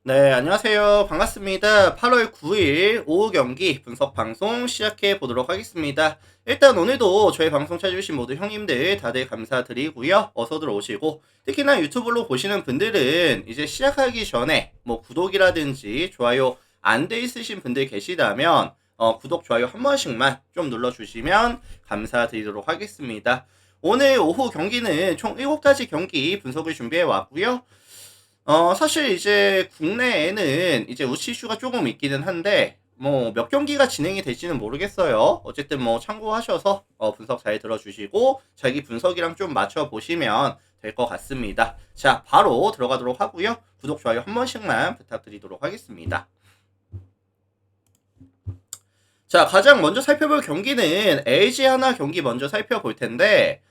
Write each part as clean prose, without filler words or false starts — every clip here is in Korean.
네, 안녕하세요. 반갑습니다. 8월 9일 오후 경기 분석 방송 시작해 보도록 하겠습니다. 일단 오늘도 저희 방송 찾아주신 모두 형님들 다들 감사드리고요. 어서들 오시고, 특히나 유튜브로 보시는 분들은 이제 시작하기 전에 뭐 구독이라든지 좋아요 안 돼 있으신 분들 계시다면 구독, 좋아요 한 번씩만 좀 눌러주시면 감사드리도록 하겠습니다. 오늘 오후 경기는 총 7가지 경기 분석을 준비해 왔고요. 사실 이제 국내에는 이제 우치 이슈가 조금 있기는 한데, 뭐, 몇 경기가 진행이 될지는 모르겠어요. 어쨌든 뭐, 참고하셔서, 분석 잘 들어주시고, 자기 분석이랑 좀 맞춰보시면 될 것 같습니다. 자, 바로 들어가도록 하고요. 구독, 좋아요 한 번씩만 부탁드리도록 하겠습니다. 자, 가장 먼저 살펴볼 경기는 LG 하나 경기 먼저 살펴볼 텐데,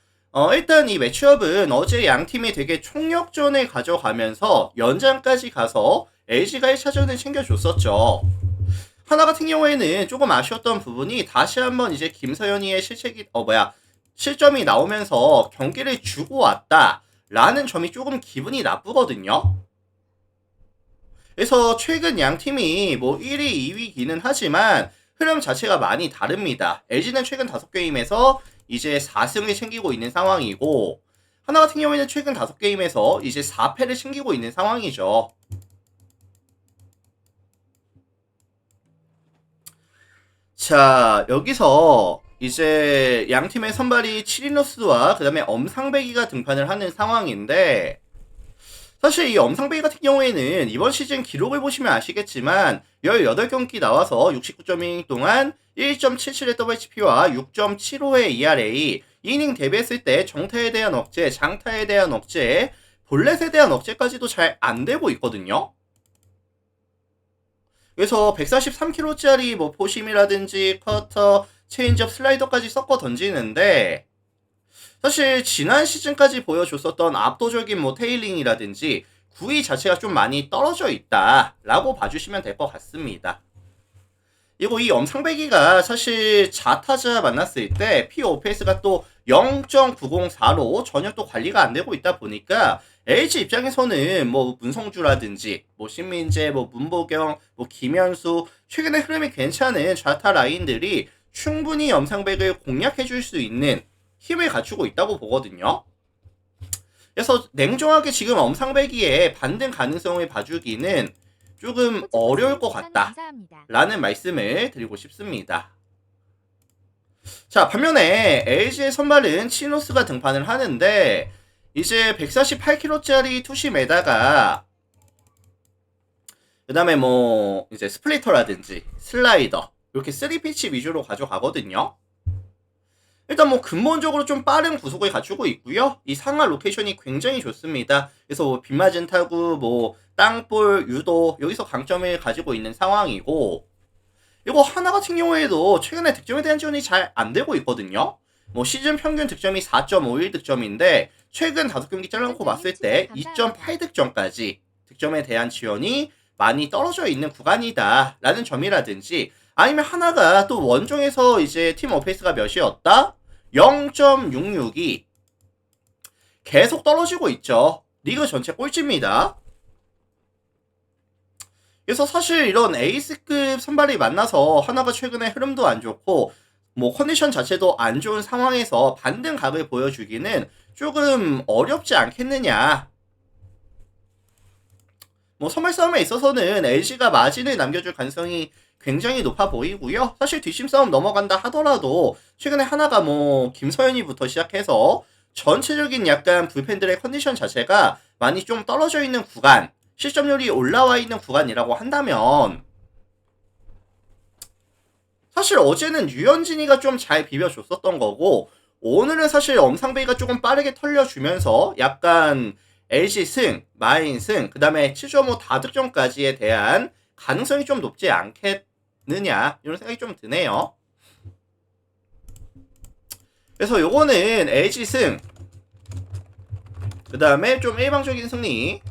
일단 이 매치업은 어제 양 팀이 되게 총력전을 가져가면서 연장까지 가서 LG가 1차전을 챙겨줬었죠. 하나 같은 경우에는 조금 아쉬웠던 부분이 다시 한번 이제 김서현이의 실점이 나오면서 경기를 주고 왔다라는 점이 조금 기분이 나쁘거든요. 그래서 최근 양 팀이 뭐 1위, 2위기는 하지만 흐름 자체가 많이 다릅니다. LG는 최근 5게임에서 이제 4승을 챙기고 있는 상황이고, 하나 같은 경우에는 최근 5게임에서 이제 4패를 챙기고 있는 상황이죠. 자, 여기서 이제 양 팀의 선발이 치리노스와 그 다음에 엄상배기가 등판을 하는 상황인데, 사실 이 엄상배기 같은 경우에는 이번 시즌 기록을 보시면 아시겠지만 18경기 나와서 69.1 동안 1.77의 WHP와 6.75의 ERA, 이닝 대비했을 때 정타에 대한 억제, 장타에 대한 억제, 볼넷에 대한 억제까지도 잘 안 되고 있거든요. 그래서 143km짜리 뭐 포심이라든지 커터, 체인지업, 슬라이더까지 섞어 던지는데, 사실 지난 시즌까지 보여줬었던 압도적인 뭐 테일링이라든지 구위 자체가 좀 많이 떨어져 있다라고 봐주시면 될 것 같습니다. 그리고 이 엄상배기가 사실 자타자 만났을 때 POPS가 또 0.904로 전혀 또 관리가 안 되고 있다 보니까 LG 입장에서는 뭐 문성주라든지 뭐 신민재, 뭐 문보경, 뭐 김현수 최근에 흐름이 괜찮은 좌타 라인들이 충분히 염상백을 공략해 줄 수 있는 힘을 갖추고 있다고 보거든요. 그래서 냉정하게 지금 엄상배기의 반등 가능성을 봐주기는 조금 어려울 것 같다 라는 말씀을 드리고 싶습니다. 자, 반면에 LG의 선발은 치노스가 등판을 하는데, 이제 148kg짜리 투심에다가 그 다음에 뭐 이제 스플리터라든지 슬라이더 이렇게 3피치 위주로 가져가거든요. 일단 뭐 근본적으로 좀 빠른 구속을 갖추고 있고요. 이 상하 로케이션이 굉장히 좋습니다. 그래서 뭐 빗맞은 타구, 뭐 땅볼, 유도 여기서 강점을 가지고 있는 상황이고, 이거 하나 같은 경우에도 최근에 득점에 대한 지원이 잘 안 되고 있거든요. 뭐 시즌 평균 득점이 4.51 득점인데 최근 5경기 잘라놓고 봤을 때 2.8득점까지 득점에 대한 지원이 많이 떨어져 있는 구간이다 라는 점이라든지, 아니면 하나가 또 원정에서 이제 팀 어페이스가 몇이었다? 0.66이 계속 떨어지고 있죠. 리그 전체 꼴찌입니다. 그래서 사실 이런 에이스급 선발이 만나서 하나가 최근에 흐름도 안 좋고 뭐 컨디션 자체도 안 좋은 상황에서 반등 각을 보여주기는 조금 어렵지 않겠느냐. 뭐 선발 싸움에 있어서는 LG가 마진을 남겨줄 가능성이 굉장히 높아 보이고요. 사실 뒷심 싸움 넘어간다 하더라도 최근에 하나가 뭐 김서현이부터 시작해서 전체적인 약간 불펜들의 컨디션 자체가 많이 좀 떨어져 있는 구간, 실점률이 올라와 있는 구간이라고 한다면, 사실 어제는 유현진이가 좀 잘 비벼줬었던 거고, 오늘은 사실 엄상배가 조금 빠르게 털려주면서 약간 LG 승, 마인 승, 그 다음에 7.5 다득점까지에 대한 가능성이 좀 높지 않겠느냐 이런 생각이 좀 드네요. 그래서 요거는 LG 승, 그 다음에 좀 일방적인 승리,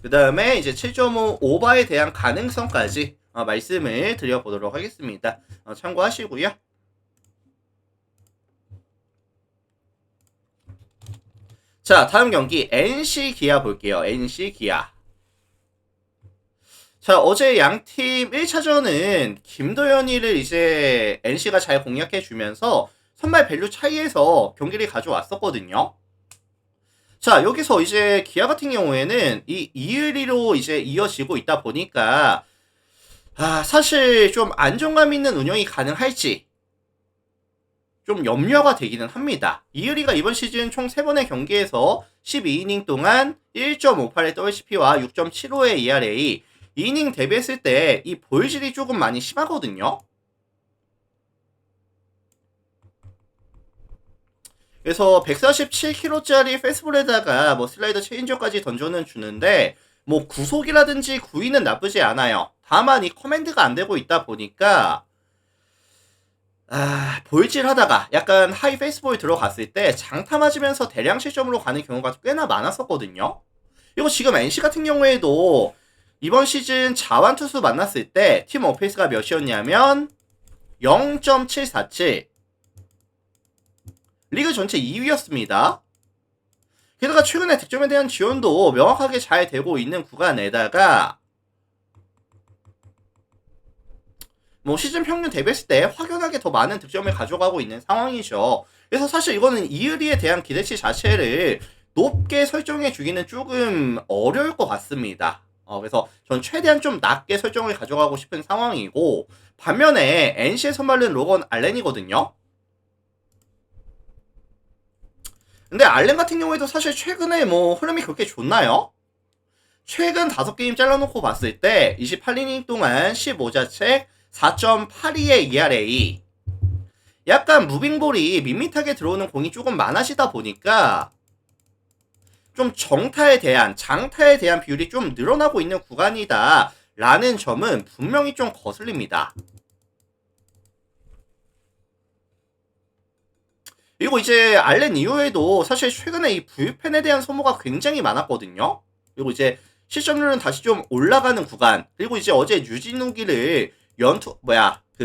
그 다음에 이제 7.5 오버에 대한 가능성까지 말씀을 드려보도록 하겠습니다. 참고하시고요. 자, 다음 경기 NC 기아 볼게요. NC 기아. 자, 어제 양팀 1차전은 김도현이를 이제 NC가 잘 공략해주면서 선발 밸류 차이에서 경기를 가져왔었거든요. 자, 여기서 이제 기아 같은 경우에는 이 이의리로 이제 이어지고 있다 보니까, 사실 좀 안정감 있는 운영이 가능할지 좀 염려가 되기는 합니다. 이의리가 이번 시즌 총 3번의 경기에서 12이닝 동안 1.58의 WHP와 6.75의 ERA, 2이닝 데뷔했을 때 이 볼질이 조금 많이 심하거든요. 그래서 147kg짜리 페스볼에다가 뭐 슬라이더 체인저까지 던져는 주는데, 뭐 구속이라든지 구위는 나쁘지 않아요. 다만 이 커맨드가 안 되고 있다 보니까 볼질하다가 약간 하이 페이스볼 들어갔을 때 장타 맞으면서 대량 실점으로 가는 경우가 꽤나 많았었거든요. 이거 지금 NC 같은 경우에도 이번 시즌 자완 투수 만났을 때 팀 어페이스가 몇이었냐면 0.747, 리그 전체 2위였습니다. 게다가 최근에 득점에 대한 지원도 명확하게 잘 되고 있는 구간에다가 뭐 시즌 평균 대비했을 때 확연하게 더 많은 득점을 가져가고 있는 상황이죠. 그래서 사실 이거는 이의리에 대한 기대치 자체를 높게 설정해 주기는 조금 어려울 것 같습니다. 그래서 전 최대한 좀 낮게 설정을 가져가고 싶은 상황이고, 반면에 NC의 선발은 로건 알렌이거든요. 근데 알렌 같은 경우에도 사실 최근에 뭐 흐름이 그렇게 좋나요? 최근 5게임 잘라놓고 봤을 때 28이닝 동안 15자책 4.82의 ERA, 약간 무빙볼이 밋밋하게 들어오는 공이 조금 많아지다 보니까 좀 장타에 대한 비율이 좀 늘어나고 있는 구간이다 라는 점은 분명히 좀 거슬립니다. 그리고 이제 알렌 이후에도 사실 최근에 이 불펜에 대한 소모가 굉장히 많았거든요. 그리고 이제 실점률은 다시 좀 올라가는 구간, 그리고 이제 어제 유진우기를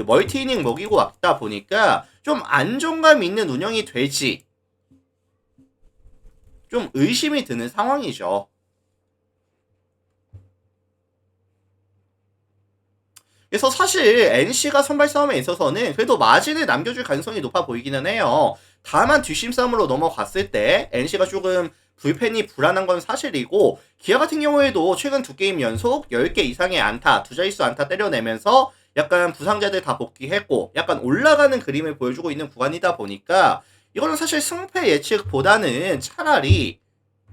멀티이닝 먹이고 왔다 보니까 좀 안정감 있는 운영이 될지 좀 의심이 드는 상황이죠. 그래서 사실 NC가 선발 싸움에 있어서는 그래도 마진을 남겨줄 가능성이 높아 보이기는 해요. 다만 뒷심 싸움으로 넘어갔을 때 NC가 조금 불펜이 불안한 건 사실이고, 기아 같은 경우에도 최근 2게임 연속 10개 이상의 안타, 2자릿수 안타 때려내면서 약간 부상자들 다 복귀했고 약간 올라가는 그림을 보여주고 있는 구간이다 보니까 이거는 사실 승패 예측보다는 차라리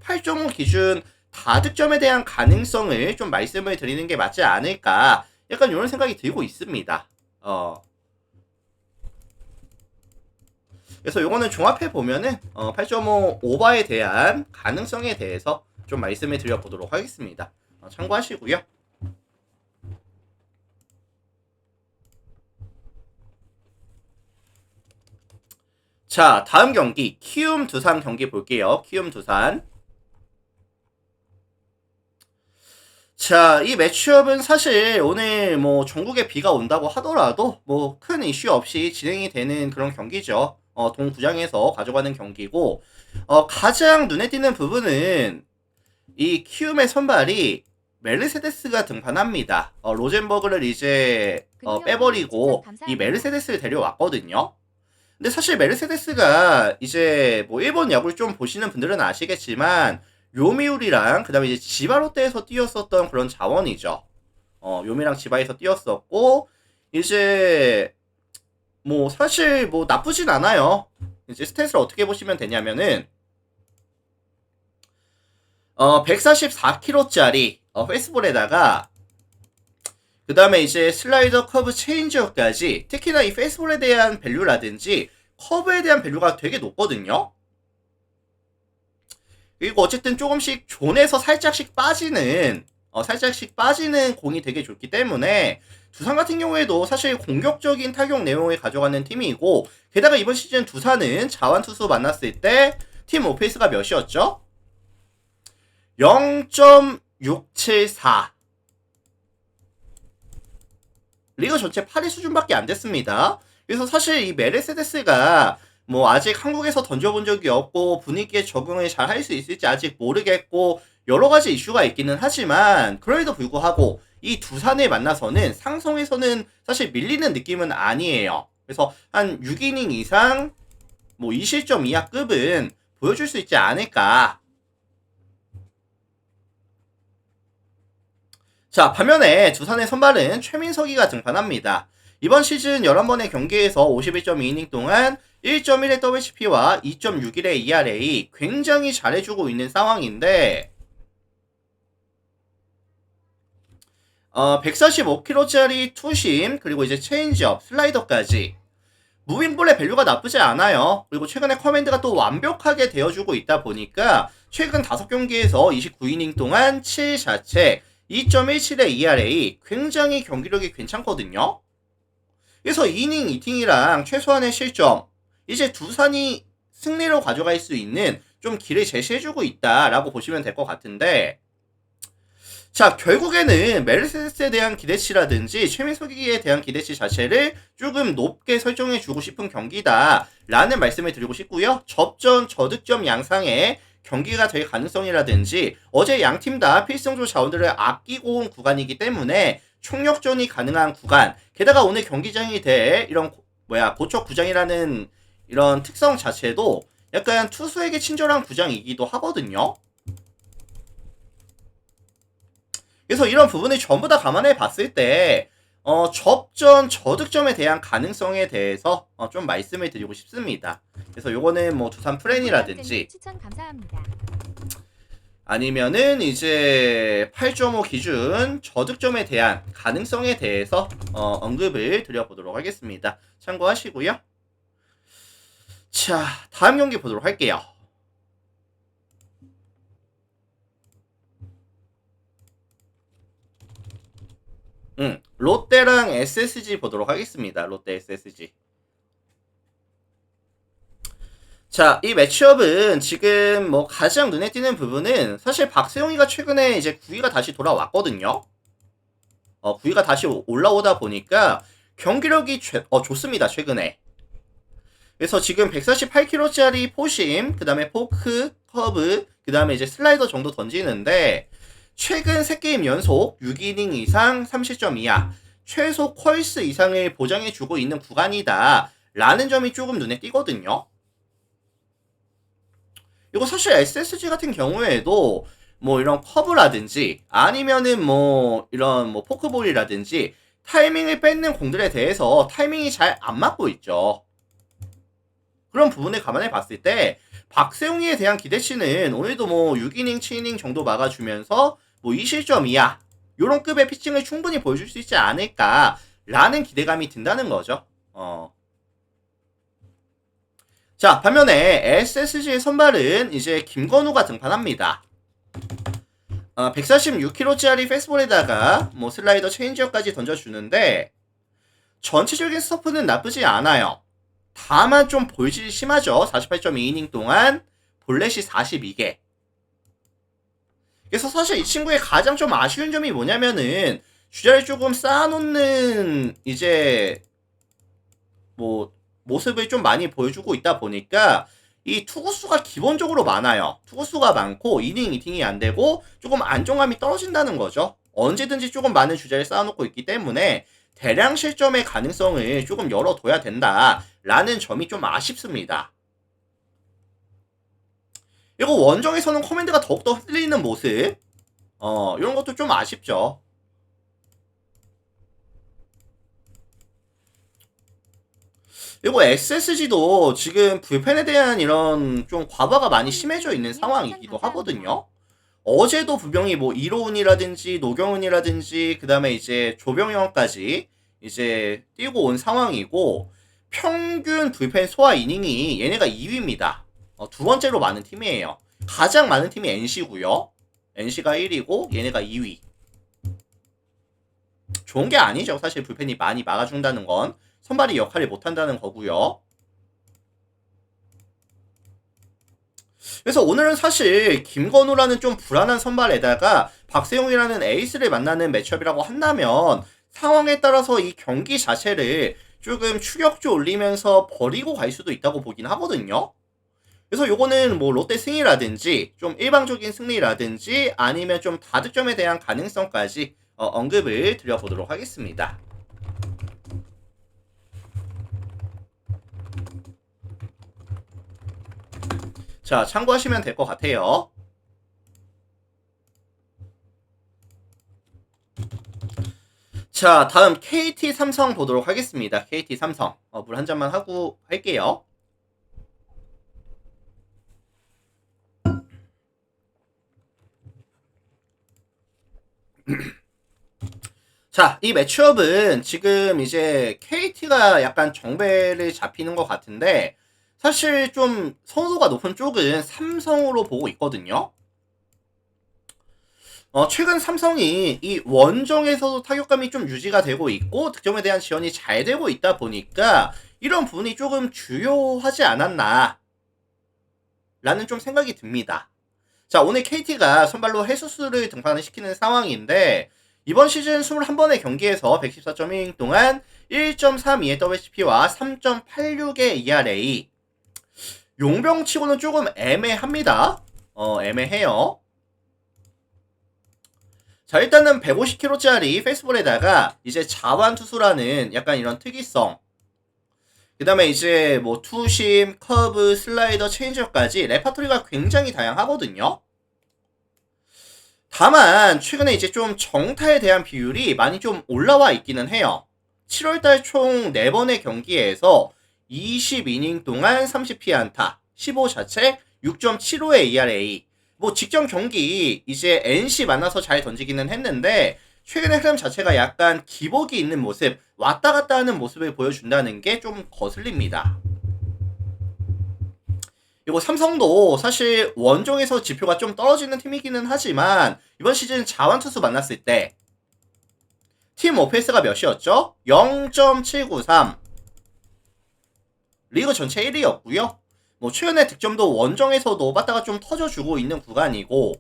8.5 기준 다득점에 대한 가능성을 좀 말씀을 드리는 게 맞지 않을까, 약간 이런 생각이 들고 있습니다. 그래서 요거는 종합해 보면은 8.5 오버에 대한 가능성에 대해서 좀 말씀을 드려보도록 하겠습니다. 참고하시고요. 자, 다음 경기 키움 두산 경기 볼게요. 키움 두산. 자, 이 매치업은 사실 오늘 뭐 전국에 비가 온다고 하더라도 뭐 큰 이슈 없이 진행이 되는 그런 경기죠. 동구장에서 가져가는 경기고, 가장 눈에 띄는 부분은 이 키움의 선발이 메르세데스가 등판합니다. 로젠버그를 이제 빼버리고 이 메르세데스를 데려왔거든요. 근데 사실 메르세데스가 이제 뭐 일본 야구를 좀 보시는 분들은 아시겠지만 요미우리랑 그다음에 이제 지바 롯데에서 뛰었었던 그런 자원이죠. 요미랑 지바에서 뛰었었고, 이제 뭐 사실 뭐 나쁘진 않아요. 이제 스탯을 어떻게 보시면 되냐면은 144kg짜리 페이스볼에다가 그 다음에 이제 슬라이더, 커브, 체인지업까지, 특히나 이 페이스볼에 대한 밸류라든지 커브에 대한 밸류가 되게 높거든요. 그리고 어쨌든 조금씩 존에서 살짝씩 빠지는 공이 되게 좋기 때문에 두산 같은 경우에도 사실 공격적인 타격 내용을 가져가는 팀이고, 게다가 이번 시즌 두산은 자완 투수 만났을 때 팀 오페이스가 몇이었죠? 0.674. 리그 전체 8위 수준밖에 안 됐습니다. 그래서 사실 이 메르세데스가 뭐 아직 한국에서 던져본 적이 없고 분위기에 적응을 잘 할 수 있을지 아직 모르겠고 여러 가지 이슈가 있기는 하지만, 그럼에도 불구하고 이 두산을 만나서는 상성에서는 사실 밀리는 느낌은 아니에요. 그래서 한 6이닝 이상 뭐 2실점 이하 급은 보여줄 수 있지 않을까. 자, 반면에 두산의 선발은 최민석이가 등판합니다. 이번 시즌 11번의 경기에서 51.2이닝 동안 1.1의 WHP와 2.61의 ERA 굉장히 잘해주고 있는 상황인데 145kg짜리 투심 그리고 이제 체인지업, 슬라이더까지 무빙볼의 밸류가 나쁘지 않아요. 그리고 최근에 커맨드가 또 완벽하게 되어주고 있다 보니까 최근 5경기에서 29이닝 동안 7자책 2.17의 ERA 굉장히 경기력이 괜찮거든요. 그래서 2이닝 2팀이랑 최소한의 실점 이제 두산이 승리로 가져갈 수 있는 좀 길을 제시해주고 있다라고 보시면 될 것 같은데 자, 결국에는 메르세데스에 대한 기대치라든지 최민석에 대한 기대치 자체를 조금 높게 설정해주고 싶은 경기다 라는 말씀을 드리고 싶고요. 접전 저득점 양상의 경기가 될 가능성이라든지 어제 양팀 다 필승조 자원들을 아끼고 온 구간이기 때문에 총력전이 가능한 구간 게다가 오늘 경기장이 될 이런 고척 구장이라는 이런 특성 자체도 약간 투수에게 친절한 구장이기도 하거든요. 그래서 이런 부분을 전부 다 감안해 봤을 때 접전 저득점에 대한 가능성에 대해서 좀 말씀을 드리고 싶습니다. 그래서 요거는 뭐 두산 프렌이라든지 추천 감사합니다. 아니면은 이제 8.5 기준 저득점에 대한 가능성에 대해서 언급을 드려보도록 하겠습니다. 참고하시고요. 자, 다음 경기 보도록 할게요. 롯데랑 SSG 보도록 하겠습니다. 롯데 SSG. 자, 이 매치업은 지금 뭐 가장 눈에 띄는 부분은 사실 박세용이가 최근에 이제 9위가 다시 돌아왔거든요. 9위가 다시 올라오다 보니까 경기력이 좋습니다. 최근에. 그래서 지금 148kg짜리 포심, 그 다음에 포크, 커브, 그 다음에 이제 슬라이더 정도 던지는데 최근 3게임 연속 6이닝 이상 30점 이하 최소 퀄스 이상을 보장해주고 있는 구간이다 라는 점이 조금 눈에 띄거든요. 이거 사실 SSG 같은 경우에도 뭐 이런 커브라든지 아니면은 뭐 이런 뭐 포크볼이라든지 타이밍을 뺏는 공들에 대해서 타이밍이 잘 안 맞고 있죠. 그런 부분을 감안해 봤을 때 박세웅이에 대한 기대치는 오늘도 뭐 6이닝, 7이닝 정도 막아주면서 뭐 2실점 이하 요런 급의 피칭을 충분히 보여줄 수 있지 않을까 라는 기대감이 든다는 거죠. 자, 반면에 SSG의 선발은 이제 김건우가 등판합니다. 146kg짜리 패스볼에다가 뭐 슬라이더 체인지업까지 던져주는데 전체적인 스토프는 나쁘지 않아요. 다만 좀 볼질이 심하죠. 48.2이닝 동안 볼넷이 42개. 그래서 사실 이 친구의 가장 좀 아쉬운 점이 뭐냐면은 주자를 조금 쌓아놓는 이제 뭐 모습을 좀 많이 보여주고 있다 보니까 이 투구수가 기본적으로 많아요. 투구수가 많고 이닝 이팅이 안 되고 조금 안정감이 떨어진다는 거죠. 언제든지 조금 많은 주자를 쌓아놓고 있기 때문에 대량 실점의 가능성을 조금 열어둬야 된다라는 점이 좀 아쉽습니다. 그리고 원정에서는 커맨드가 더욱더 흔들리는 모습 이런 것도 좀 아쉽죠. 그리고 SSG도 지금 불펜에 대한 이런 좀 과부하가 많이 심해져 있는 상황이기도 하거든요. 어제도 분명히 뭐 이로운이라든지 노경은이라든지 그 다음에 이제 조병영까지 이제 뛰고 온 상황이고 평균 불펜 소화 이닝이 얘네가 2위입니다. 두 번째로 많은 팀이에요. 가장 많은 팀이 NC고요. NC가 1위고 얘네가 2위. 좋은 게 아니죠. 사실 불펜이 많이 막아준다는 건 선발이 역할을 못한다는 거고요. 그래서 오늘은 사실 김건우라는 좀 불안한 선발에다가 박세용이라는 에이스를 만나는 매치업이라고 한다면 상황에 따라서 이 경기 자체를 조금 추격조 올리면서 버리고 갈 수도 있다고 보긴 하거든요. 그래서 요거는 뭐 롯데 승리라든지 좀 일방적인 승리라든지 아니면 좀 다득점에 대한 가능성까지 언급을 드려보도록 하겠습니다. 자, 참고하시면 될 것 같아요. 자, 다음 KT 삼성 보도록 하겠습니다. KT 삼성. 물 한 잔만 하고 할게요. 자, 이 매치업은 지금 이제 KT가 약간 정배를 잡히는 것 같은데, 사실 좀 선호도가 높은 쪽은 삼성으로 보고 있거든요. 최근 삼성이 이 원정에서도 타격감이 좀 유지가 되고 있고 득점에 대한 지원이 잘 되고 있다 보니까 이런 부분이 조금 주요하지 않았나 라는 좀 생각이 듭니다. 자, 오늘 KT가 선발로 헤수스를 등판을 시키는 상황인데 이번 시즌 21번의 경기에서 114.1이닝 동안 1.32의 WHP와 3.86의 ERA. 용병치고는 조금 애매합니다. 애매해요. 자, 일단은 150kg짜리 페이스볼에다가 이제 자완 투수라는 약간 이런 특이성, 그 다음에 이제 뭐 투심, 커브, 슬라이더, 체인지업까지 레파토리가 굉장히 다양하거든요. 다만 최근에 이제 좀 정타에 대한 비율이 많이 좀 올라와 있기는 해요. 7월달 총 4번의 경기에서 20이닝 동안 30피안타, 15자책, 6.75의 ERA. 뭐 직전 경기 이제 NC 만나서 잘 던지기는 했는데 최근의 흐름 자체가 약간 기복이 있는 모습, 왔다 갔다 하는 모습을 보여준다는 게 좀 거슬립니다. 그리고 삼성도 사실 원정에서 지표가 좀 떨어지는 팀이기는 하지만 이번 시즌 자완투수 만났을 때 팀 OPS가 몇이었죠? 0.793. 리그 전체 1위였고요. 뭐 최근에 득점도 원정에서도 빠따가 좀 터져주고 있는 구간이고,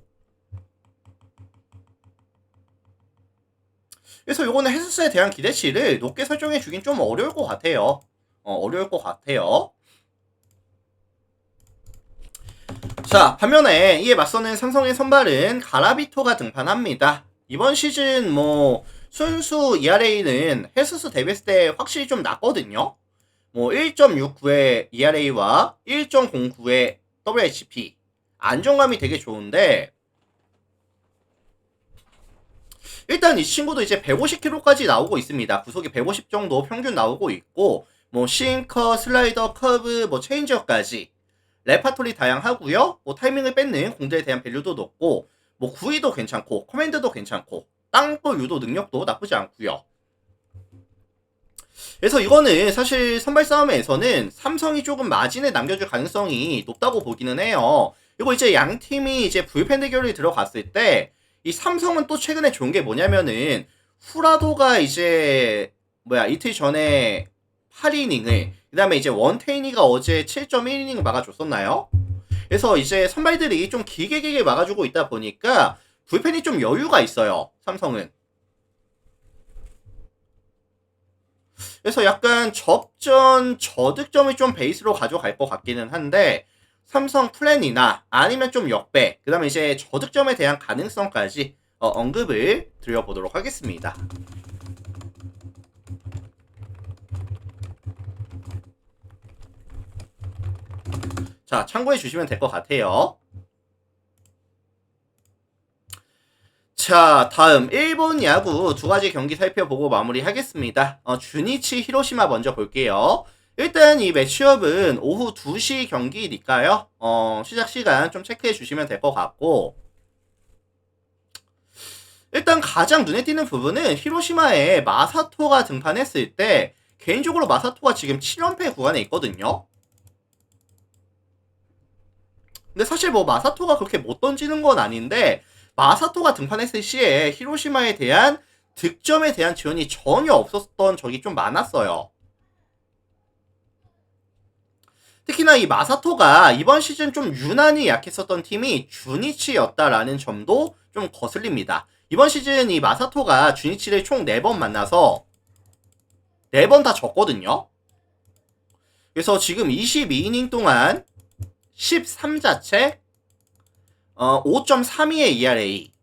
그래서 요거는 헤스스에 대한 기대치를 높게 설정해 주긴 좀 어려울 것 같아요. 어려울 것 같아요. 자, 반면에 이에 맞서는 삼성의 선발은 가라비토가 등판합니다. 이번 시즌 뭐 순수 ERA는 헤스스 데뷔했을 때 확실히 좀 낮거든요. 뭐 1.69의 ERA와 1.09의 WHP, 안정감이 되게 좋은데 일단 이 친구도 이제 150km까지 나오고 있습니다. 구속이 150 정도 평균 나오고 있고 뭐 싱커, 슬라이더, 커브, 뭐 체인지업까지 레파토리 다양하고요. 뭐 타이밍을 뺏는 공들에 대한 밸류도 높고 뭐 구위도 괜찮고 커맨드도 괜찮고 땅볼 유도 능력도 나쁘지 않고요. 그래서 이거는 사실 선발 싸움에서는 삼성이 조금 마진을 남겨줄 가능성이 높다고 보기는 해요. 그리고 이제 양 팀이 이제 불펜 대결이 들어갔을 때 이 삼성은 또 최근에 좋은 게 뭐냐면은 후라도가 이제 이틀 전에 8이닝을, 그 다음에 이제 원테이니가 어제 7.1이닝을 막아줬었나요? 그래서 이제 선발들이 좀 길게 막아주고 있다 보니까 불펜이 좀 여유가 있어요, 삼성은. 그래서 약간 접전 저득점을 좀 베이스로 가져갈 것 같기는 한데 삼성 플랜이나 아니면 좀 역배, 그 다음에 이제 저득점에 대한 가능성까지 언급을 드려보도록 하겠습니다. 자, 참고해 주시면 될 것 같아요. 자, 다음 일본 야구 두 가지 경기 살펴보고 마무리하겠습니다. 주니치 히로시마 먼저 볼게요. 일단 이 매치업은 오후 2시 경기니까요. 시작 시간 좀 체크해 주시면 될 것 같고, 일단 가장 눈에 띄는 부분은 히로시마에 마사토가 등판했을 때 개인적으로 마사토가 지금 7연패 구간에 있거든요. 근데 사실 뭐 마사토가 그렇게 못 던지는 건 아닌데 마사토가 등판했을 시에 히로시마에 대한 득점에 대한 지원이 전혀 없었던 적이 좀 많았어요. 특히나 이 마사토가 이번 시즌 좀 유난히 약했었던 팀이 주니치였다라는 점도 좀 거슬립니다. 이번 시즌 이 마사토가 주니치를 총 4번 만나서 4번 다 졌거든요. 그래서 지금 22이닝 동안 13자책, 5.32의 ERA,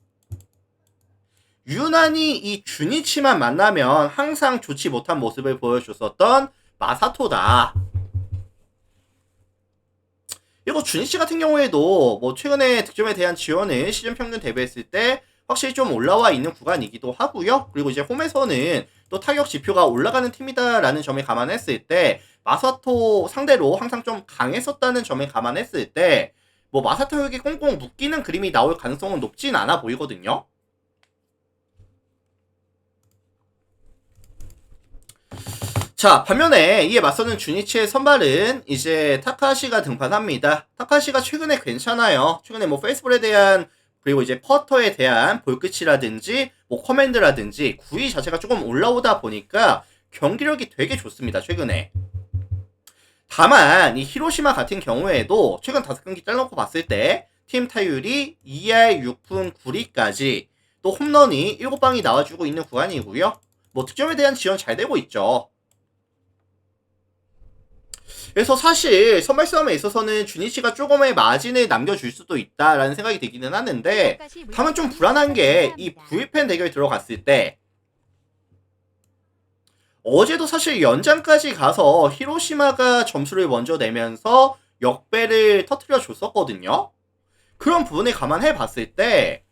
유난히 이 주니치만 만나면 항상 좋지 못한 모습을 보여줬었던 마사토다. 이거 주니치 같은 경우에도 뭐 최근에 득점에 대한 지원을 시즌 평균 대비했을 때 확실히 좀 올라와 있는 구간이기도 하고요. 그리고 이제 홈에서는 또 타격 지표가 올라가는 팀이다라는 점을 감안했을 때 마사토 상대로 항상 좀 강했었다는 점을 감안했을 때 뭐 마사토에게 꽁꽁 묶이는 그림이 나올 가능성은 높진 않아 보이거든요. 자, 반면에 이에 맞서는 주니치의 선발은 이제 타카시가 등판합니다. 타카시가 최근에 괜찮아요. 최근에 뭐 페이스볼에 대한 그리고 이제 퍼터에 대한 볼끝이라든지 뭐 커맨드라든지 구위 자체가 조금 올라오다 보니까 경기력이 되게 좋습니다. 최근에. 다만 이 히로시마 같은 경우에도 최근 5경기 잘라놓고 봤을 때 팀 타율이 2할 6푼 9리까지 또 홈런이 7방이 나와주고 있는 구간이고요. 뭐 득점에 대한 지원 잘 되고 있죠. 그래서 사실 선발 싸움에 있어서는 주니치가 조금의 마진을 남겨줄 수도 있다라는 생각이 들기는 하는데 다만 좀 불안한 게 이 V팬 대결 들어갔을 때 어제도 사실 연장까지 가서 히로시마가 점수를 먼저 내면서 역배를 터트려 줬었거든요. 그런 부분을 감안해 봤을 때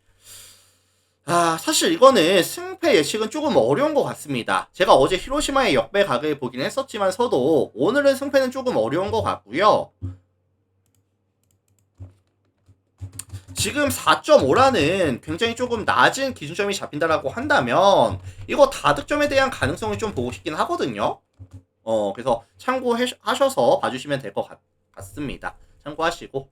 사실 이거는 승패 예측은 조금 어려운 것 같습니다. 제가 어제 히로시마의 역배 각을 보긴 했었지만서도 오늘은 승패는 조금 어려운 것 같고요. 지금 4.5라는 굉장히 조금 낮은 기준점이 잡힌다라고 한다면 이거 다득점에 대한 가능성을 좀 보고 싶긴 하거든요. 그래서 참고하셔서 봐주시면 될 것 같습니다. 참고하시고.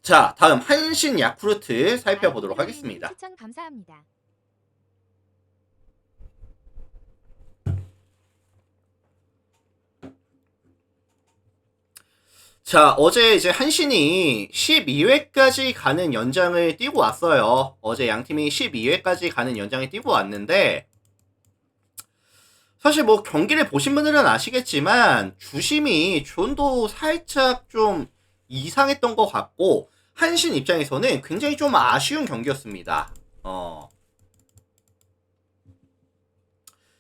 자, 다음 한신 야쿠르트 살펴보도록 하겠습니다. 추천 감사합니다. 자, 어제 이제 한신이 12회까지 가는 연장을 뛰고 왔어요. 어제 양팀이 12회까지 가는 연장을 뛰고 왔는데 사실 뭐 경기를 보신 분들은 아시겠지만 주심이 존도 살짝 좀 이상했던 것 같고 한신 입장에서는 굉장히 좀 아쉬운 경기였습니다.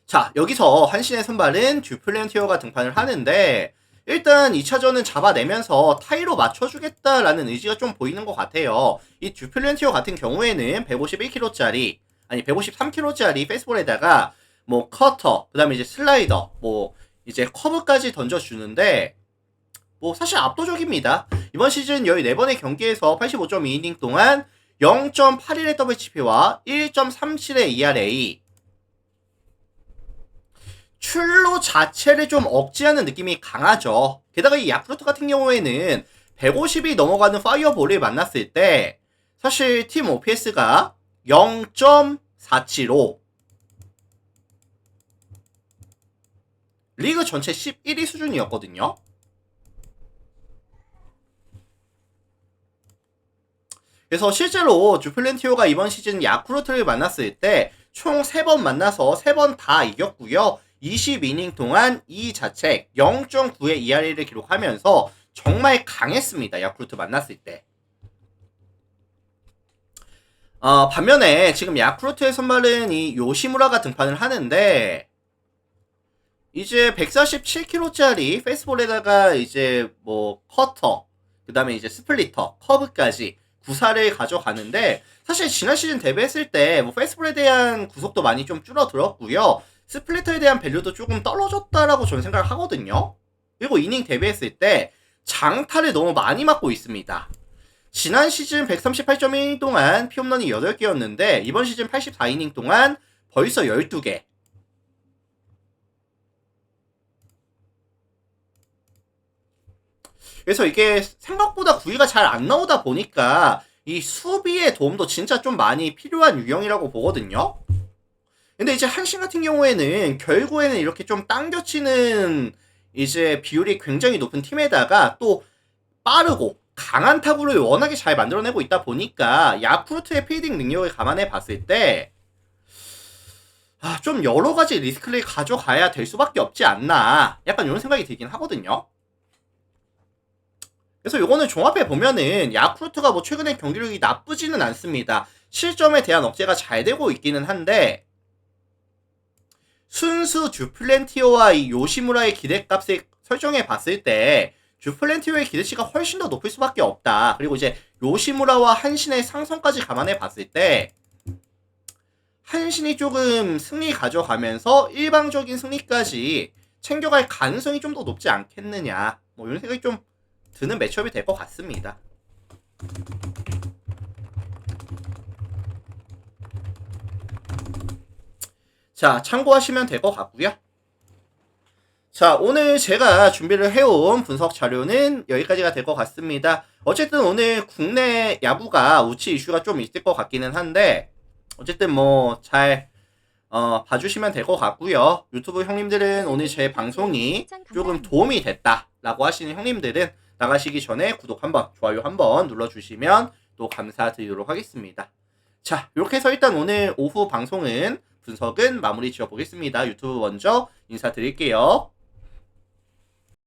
자, 여기서 한신의 선발은 듀플랜티어가 등판을 하는데 일단 2차전은 잡아내면서 타이로 맞춰주겠다라는 의지가 좀 보이는 것 같아요. 이 듀플랜티어 같은 경우에는 151kg짜리 아니 153kg짜리 페이스볼에다가 뭐 커터, 그 다음에 이제 슬라이더, 뭐 이제 커브까지 던져주는데 뭐 사실 압도적입니다. 이번 시즌 14번의 경기에서 85.2이닝 동안 0.81의 WHP와 1.37의 ERA 출루 자체를 좀 억제하는 느낌이 강하죠. 게다가 이 야쿠르트 같은 경우에는 150이 넘어가는 파이어볼을 만났을 때 사실 팀 OPS가 0.475 리그 전체 11위 수준이었거든요. 그래서 실제로 듀플랜티오가 이번 시즌 야쿠르트를 만났을 때 총 3번 만나서 3번 다 이겼고요. 20이닝 동안 이 자책 0.9의 ERA를 기록하면서 정말 강했습니다. 야쿠르트 만났을 때. 반면에 지금 야쿠르트의 선발은 이 요시무라가 등판을 하는데 이제 147kg짜리 페이스볼에다가 이제 뭐 커터, 그 다음에 이제 스플리터, 커브까지 구사를 가져가는데 사실 지난 시즌 데뷔했을 때 뭐 페이스볼에 대한 구속도 많이 좀 줄어들었고요. 스플리터에 대한 밸류도 조금 떨어졌다라고 저는 생각을 하거든요. 그리고 이닝 데뷔했을 때 장타를 너무 많이 맞고 있습니다. 지난 시즌 138.1이닝 동안 피홈런이 8개였는데 이번 시즌 84이닝 동안 벌써 12개. 그래서 이게 생각보다 구위가 잘 안 나오다 보니까 이 수비의 도움도 진짜 좀 많이 필요한 유형이라고 보거든요. 근데 이제 한신 같은 경우에는 결국에는 이렇게 좀 당겨치는 이제 비율이 굉장히 높은 팀에다가 또 빠르고 강한 타구를 워낙에 잘 만들어내고 있다 보니까 야쿠르트의 필딩 능력을 감안해 봤을 때 좀 여러 가지 리스크를 가져가야 될 수밖에 없지 않나 약간 이런 생각이 들긴 하거든요. 그래서 요거는 종합해 보면은 야쿠르트가 뭐 최근에 경기력이 나쁘지는 않습니다. 실점에 대한 억제가 잘 되고 있기는 한데 순수 듀플랜티오와 이 요시무라의 기대값을 설정해 봤을 때 듀플랜티오의 기대치가 훨씬 더 높을 수밖에 없다. 그리고 이제 요시무라와 한신의 상성까지 감안해 봤을 때 한신이 조금 승리 가져가면서 일방적인 승리까지 챙겨갈 가능성이 좀 더 높지 않겠느냐. 뭐 이런 생각이 좀 드는 매치업이 될 것 같습니다. 자, 참고하시면 될 것 같고요. 자, 오늘 제가 준비를 해온 분석 자료는 여기까지가 될 것 같습니다. 어쨌든 오늘 국내 야구가 우치 이슈가 좀 있을 것 같기는 한데 어쨌든 뭐 잘 봐주시면 될 것 같고요. 유튜브 형님들은 오늘 제 방송이 조금 도움이 됐다라고 하시는 형님들은 나가시기 전에 구독 한번, 좋아요 한번 눌러주시면 또 감사드리도록 하겠습니다. 자, 이렇게 해서 일단 오늘 오후 방송은 분석은 마무리 지어보겠습니다. 유튜브 먼저 인사드릴게요.